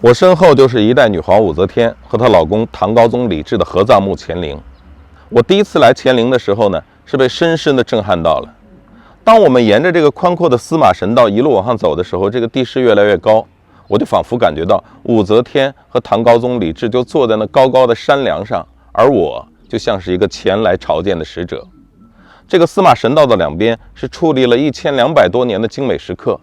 我身后就是一代女皇武则天和她老公唐高宗李治的合葬墓乾陵。我第一次来乾陵的时候呢，是被深深的震撼到了。当我们沿着这个宽阔的司马神道一路往上走的时候，这个地势越来越高，我就仿佛感觉到武则天和唐高宗李治就坐在那高高的山梁上，而我就像是一个前来朝见的使者。这个司马神道的两边是矗立了1200多年的精美石刻，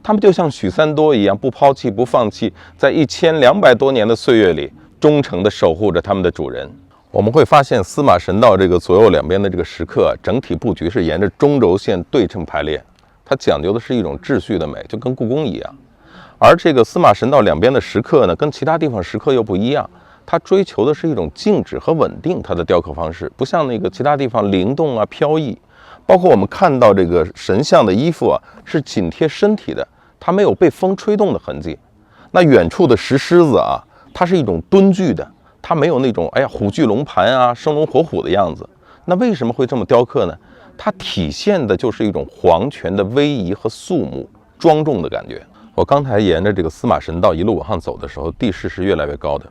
他们就像许三多一样，不抛弃不放弃，在1200多年的岁月里忠诚地守护着他们的主人。我们会发现司马神道这个左右两边的这个石刻整体布局是沿着中轴线对称排列，它讲究的是一种秩序的美，就跟故宫一样。而这个司马神道两边的石刻呢，跟其他地方石刻又不一样，它追求的是一种静止和稳定，它的雕刻方式不像那个其他地方灵动啊飘逸。包括我们看到这个神像的衣服啊，是紧贴身体的，它没有被风吹动的痕迹。那远处的石狮子啊，它是一种敦具的，它没有那种虎踞龙盘啊生龙活虎的样子。那为什么会这么雕刻呢？它体现的就是一种皇权的威仪和肃穆庄重的感觉。我刚才沿着这个司马神道一路往上走的时候，地势是越来越高的，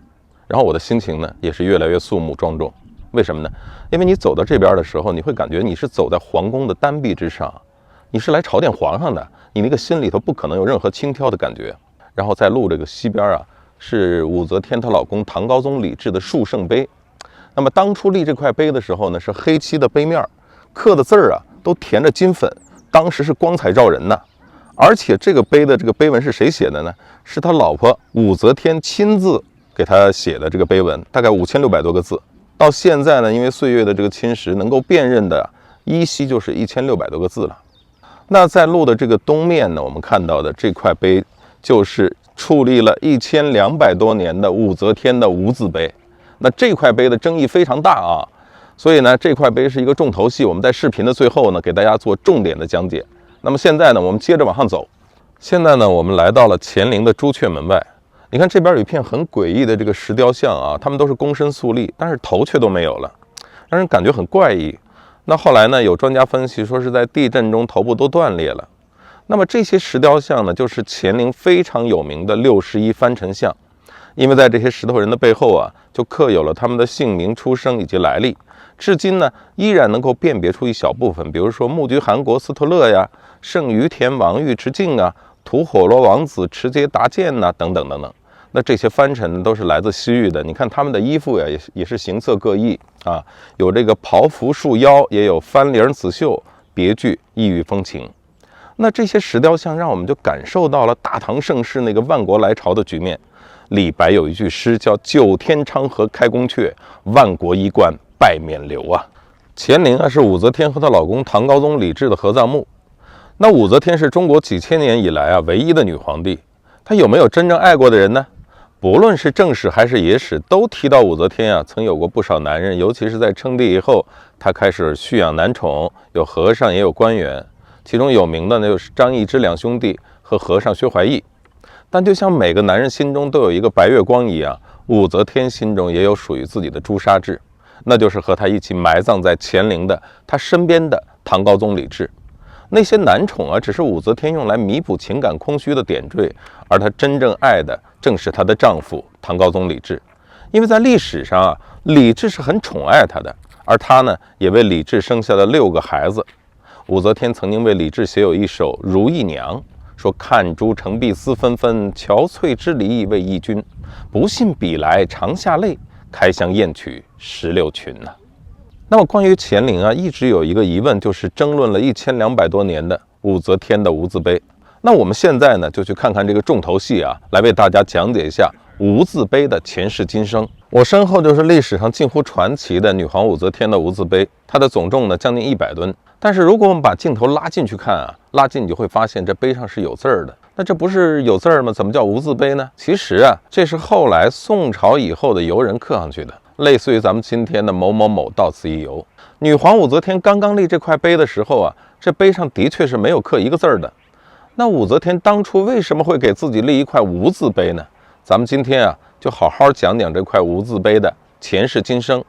然后我的心情呢也是越来越肃穆庄重。为什么呢？因为你走到这边的时候，你会感觉你是走在皇宫的丹壁之上，你是来朝见皇上的，你那个心里头不可能有任何轻佻的感觉。然后在路这个西边啊，是武则天她老公唐高宗李治的述圣碑。那么当初立这块碑的时候呢，是黑漆的碑面，刻的字儿啊都填着金粉，当时是光彩照人呐。而且这个碑的这个碑文是谁写的呢？是他老婆武则天亲自给他写的这个碑文，大概5600多个字。到现在呢，因为岁月的这个侵蚀，能够辨认的依稀就是1600多个字了。那在路的这个东面呢，我们看到的这块碑就是矗立了1200多年的武则天的无字碑。那这块碑的争议非常大啊，所以呢，这块碑是一个重头戏。我们在视频的最后呢，给大家做重点的讲解。那么现在呢，我们接着往上走。现在呢，我们来到了乾陵的朱雀门外。你看这边有一片很诡异的这个石雕像啊，他们都是躬身肃立，但是头却都没有了，让人感觉很怪异。那后来呢，有专家分析说是在地震中头部都断裂了。那么这些石雕像呢，就是乾陵非常有名的61藩臣像，因为在这些石头人的背后啊，就刻有了他们的姓名、出生以及来历。至今呢，依然能够辨别出一小部分，比如说木居汗国斯特勒呀、圣于田王玉持敬啊、吐火罗王子持节达健呐，等等等等。那这些藩臣都是来自西域的，你看他们的衣服呀，也是形色各异啊，有这个袍服束腰，也有翻领刺绣，别具异域风情。那这些石雕像让我们就感受到了大唐盛世那个万国来朝的局面。李白有一句诗叫"九天昌河开宫阙，万国衣冠拜冕旒"啊。乾陵啊是武则天和她老公唐高宗李治的合葬墓。那武则天是中国几千年以来啊唯一的女皇帝，她有没有真正爱过的人呢？不论是正史还是野史，都提到武则天啊曾有过不少男人，尤其是在称帝以后，她开始蓄养男宠，有和尚也有官员，其中有名的呢就是张易之两兄弟和和尚薛怀义。但就像每个男人心中都有一个白月光一样，武则天心中也有属于自己的朱砂痣，那就是和她一起埋葬在乾陵的她身边的唐高宗李治。那些男宠啊，只是武则天用来弥补情感空虚的点缀，而她真正爱的正是她的丈夫唐高宗李治。因为在历史上啊，李治是很宠爱她的，而她呢，也为李治生下了6个孩子。武则天曾经为李治写有一首《如意娘》，说看朱成碧丝纷纷，憔悴之离为义君。不信比来长下泪，开箱验取16群呐。那么关于乾陵啊，一直有一个疑问，就是争论了1200多年的武则天的无字碑。那我们现在呢，就去看看这个重头戏啊，来为大家讲解一下无字碑的前世今生。我身后就是历史上近乎传奇的女皇武则天的无字碑，它的总重呢将近100吨。但是如果我们把镜头拉进去看啊，拉近你就会发现这碑上是有字儿的。那这不是有字儿吗？怎么叫无字碑呢？其实啊，这是后来宋朝以后的游人刻上去的，类似于咱们今天的某某某到此一游。女皇武则天刚刚立这块碑的时候啊，这碑上的确是没有刻一个字儿的。那武则天当初为什么会给自己立一块无字碑呢？咱们今天啊，就好好讲讲这块无字碑的前世今生。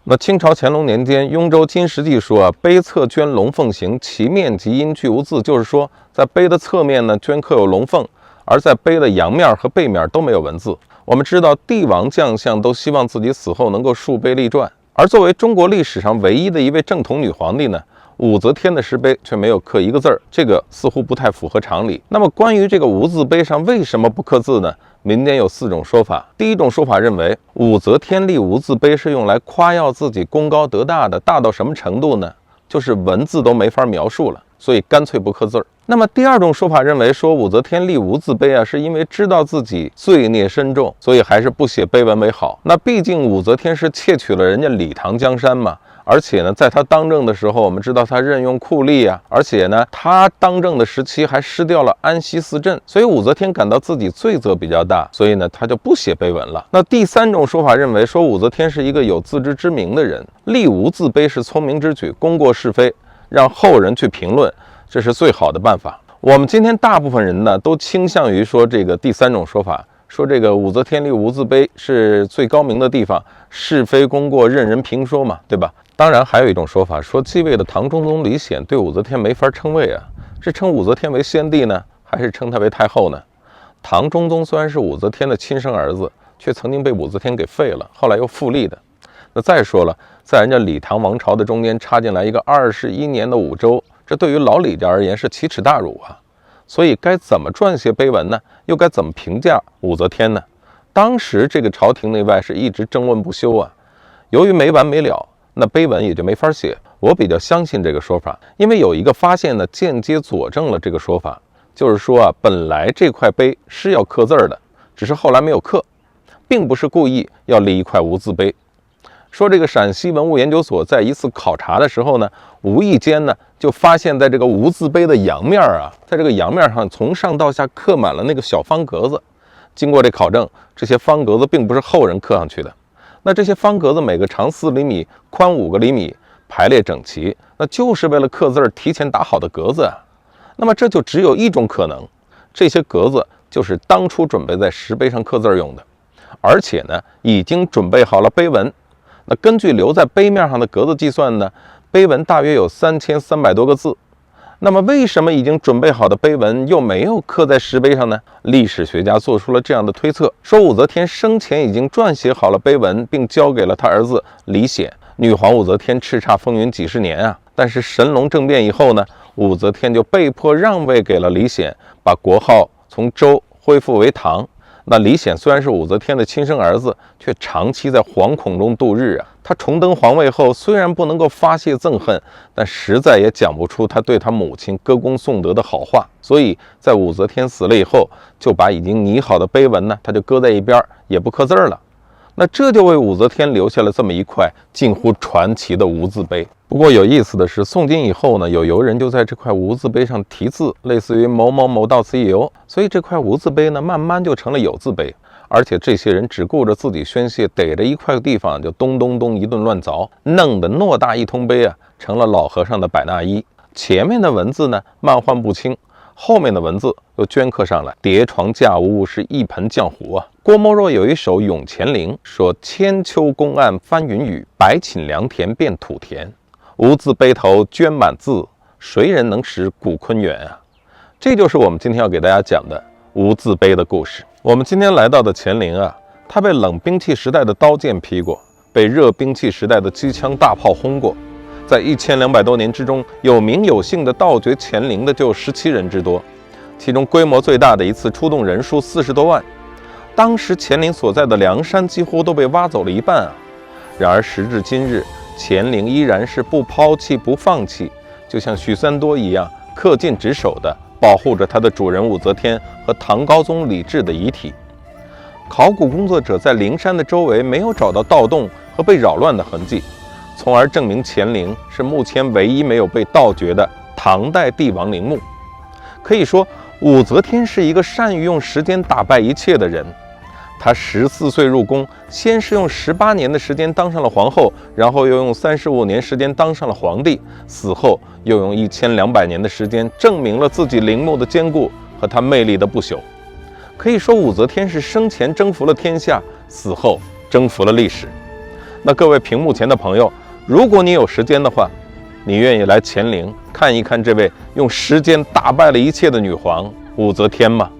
那清朝乾隆年间，《雍州金石记》说啊，碑侧镌龙凤形，其面及阴俱无字，就是说在碑的侧面呢镌刻有龙凤，而在碑的阳面和背面都没有文字。我们知道帝王将相都希望自己死后能够树碑立传，而作为中国历史上唯一的一位正统女皇帝呢，武则天的石碑却没有刻一个字儿，这个似乎不太符合常理。那么关于这个无字碑上为什么不刻字呢？民间有4种说法。第一种说法认为，武则天立无字碑是用来夸耀自己功高德大的，大到什么程度呢？就是文字都没法描述了，所以干脆不刻字儿。那么第二种说法认为，说武则天立无字碑啊，是因为知道自己罪孽深重，所以还是不写碑文为好。那毕竟武则天是窃取了人家李唐江山嘛，而且呢，在他当政的时候，我们知道他任用酷吏啊，而且呢，他当政的时期还失掉了安西四镇，所以武则天感到自己罪责比较大，所以呢，他就不写碑文了。那第三种说法认为，说武则天是一个有自知之明的人，立无字碑是聪明之举，功过是非，让后人去评论，这是最好的办法。我们今天大部分人呢，都倾向于说这个第三种说法，说这个武则天立无字碑是最高明的地方，是非功过任人评说嘛，对吧？当然还有一种说法，说继位的唐中宗李显对武则天没法称谓啊，是称武则天为先帝呢，还是称她为太后呢？唐中宗虽然是武则天的亲生儿子，却曾经被武则天给废了，后来又复立的。那再说了，在人家李唐王朝的中间插进来一个21年的武周，这对于老李家而言是奇耻大辱啊！所以该怎么撰写碑文呢？又该怎么评价武则天呢？当时这个朝廷内外是一直争论不休啊。由于没完没了，那碑文也就没法写。我比较相信这个说法，因为有一个发现呢，间接佐证了这个说法，就是说啊，本来这块碑是要刻字的，只是后来没有刻，并不是故意要立一块无字碑。说这个陕西文物研究所在一次考察的时候呢，无意间呢就发现，在这个无字碑的阳面啊，在这个阳面上从上到下刻满了那个小方格子。经过这考证，这些方格子并不是后人刻上去的。那这些方格子每个长4厘米，宽5个厘米，排列整齐，那就是为了刻字提前打好的格子啊。那么这就只有一种可能，这些格子就是当初准备在石碑上刻字用的，而且呢已经准备好了碑文。那根据留在碑面上的格子计算呢，碑文大约有3300多个字。那么为什么已经准备好的碑文又没有刻在石碑上呢？历史学家做出了这样的推测，说武则天生前已经撰写好了碑文，并交给了他儿子李显。女皇武则天叱咤风云几十年啊，但是神龙政变以后呢，武则天就被迫让位给了李显，把国号从周恢复为唐。那李显虽然是武则天的亲生儿子，却长期在惶恐中度日啊。他重登皇位后，虽然不能够发泄憎恨，但实在也讲不出他对他母亲歌功颂德的好话。所以在武则天死了以后，就把已经拟好的碑文呢，他就搁在一边，也不刻字了。那这就为武则天留下了这么一块近乎传奇的无字碑。不过有意思的是，宋金以后呢，有游人就在这块无字碑上题字，类似于某某某到此一游，所以这块无字碑呢，慢慢就成了有字碑。而且这些人只顾着自己宣泄，逮着一块地方就咚咚咚一顿乱凿，弄得偌大一通碑啊，成了老和尚的百衲衣。前面的文字呢，漫漶不清，后面的文字又镌刻上来，叠床架屋是一盆浆糊啊。郭沫若有一首《咏乾陵》，说千秋公案翻云雨，百顷良田变土田，无字碑头镌满字，谁人能识古坤远啊？这就是我们今天要给大家讲的无字碑的故事。我们今天来到的乾陵啊，它被冷兵器时代的刀剑劈过，被热兵器时代的机枪大炮轰过。在1200多年之中，有名有姓的盗掘乾陵的就有17人之多，其中规模最大的一次出动人数40多万。当时乾陵所在的梁山几乎都被挖走了一半啊。然而时至今日，乾陵依然是不抛弃不放弃，就像许三多一样恪尽职守的保护着他的主人武则天和唐高宗李治的遗体。考古工作者在灵山的周围没有找到盗洞和被扰乱的痕迹，从而证明乾陵是目前唯一没有被盗掘的唐代帝王陵墓。可以说，武则天是一个善于用时间打败一切的人。她14岁入宫，先是用18年的时间当上了皇后，然后又用35年时间当上了皇帝，死后又用1200年的时间证明了自己陵墓的坚固和她魅力的不朽。可以说，武则天是生前征服了天下，死后征服了历史。那各位屏幕前的朋友，如果你有时间的话，你愿意来乾陵看一看这位用时间打败了一切的女皇武则天吗？